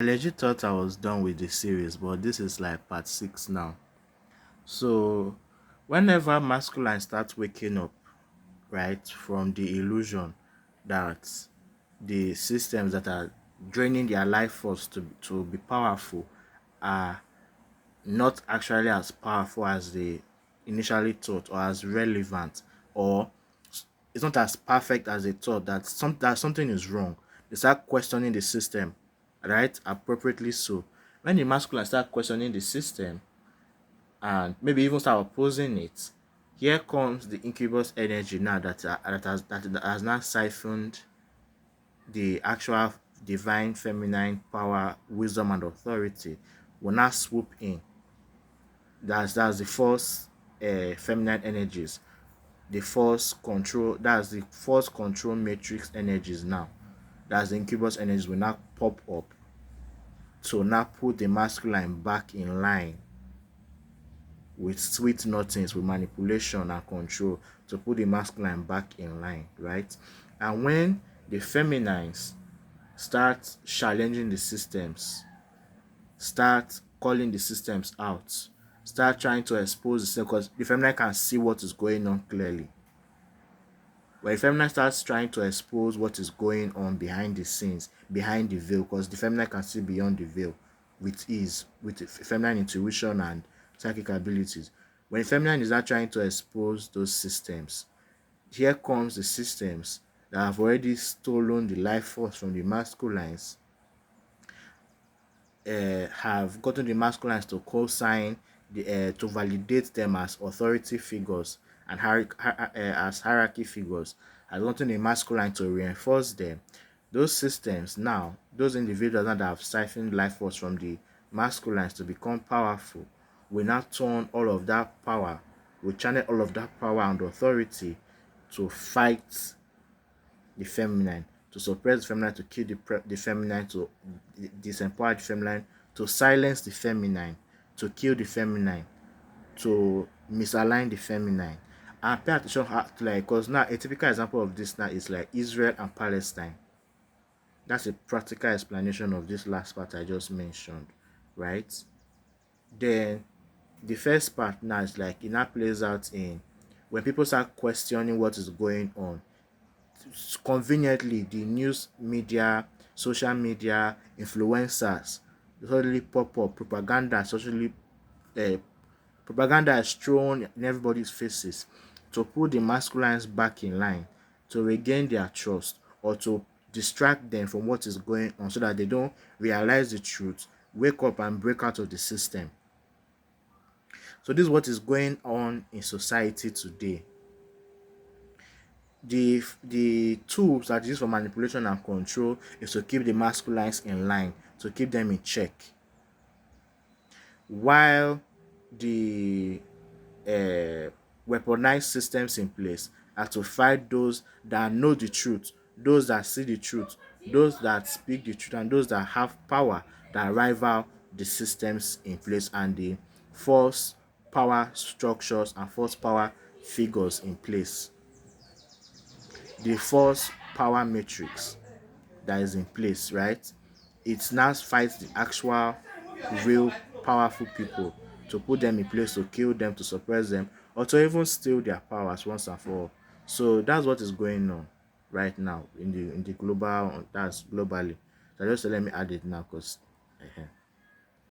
I legit thought I was done with the series, but this is like part 6 now. So, whenever masculine starts waking up, right, from the illusion that the systems that are draining their life force to be powerful are not actually as powerful as they initially thought, or as relevant, or it's not as perfect as they thought, that something is wrong. They start questioning the system, right? Appropriately so. When the masculine start questioning the system and maybe even start opposing it, here comes the incubus energy now that has now siphoned the actual divine feminine power, wisdom, and authority. Will now swoop in. That's the force, feminine energies, the force control. That's the force control matrix energies now. That's the incubus energies will now pop up to now put the masculine back in line with sweet nothings, with manipulation and control, to put the masculine back in line, right? And when the feminines start challenging the systems, start calling the systems out, start trying to expose the system, because the feminine can see what is going on clearly. When the feminine starts trying to expose what is going on behind the scenes, behind the veil, because the feminine can see beyond the veil with ease, with feminine intuition and psychic abilities. When the feminine is not trying to expose those systems, here comes the systems that have already stolen the life force from the masculines, have gotten the masculines to co-sign to validate them as authority figures and as hierarchy figures, has gotten the masculine to reinforce them. Those systems now, those individuals now that have siphoned life force from the masculines to become powerful, will now turn all of that power, will channel all of that power and authority to fight the feminine, to suppress the feminine, to kill the feminine, to disempower the feminine, to silence the feminine, to kill the feminine, to misalign the feminine. And pay attention to, like, because now a typical example of this now is like Israel and Palestine. That's a practical explanation of this last part I just mentioned, right? Then the first part now is like it now plays out in when people start questioning what is going on. Conveniently, the news media, social media, influencers suddenly pop up. Uh, propaganda is thrown in everybody's faces to put the masculines back in line, to regain their trust, or to distract them from what is going on, so that they don't realize the truth, wake up and break out of the system. So this is what is going on in society today. The tools that is used for manipulation and control is to keep the masculines in line, to keep them in check, while the weaponized systems in place are to fight those that know the truth, those that see the truth, those that speak the truth, and those that have power that rival the systems in place and the false power structures and false power figures in place. The false power matrix that is in place, right? It now fights the actual, real, powerful people, to put them in place, to kill them, to suppress them, or to even steal their powers once and for all. So that's what is going on right now in the global. That's globally. So just let me add it now, because.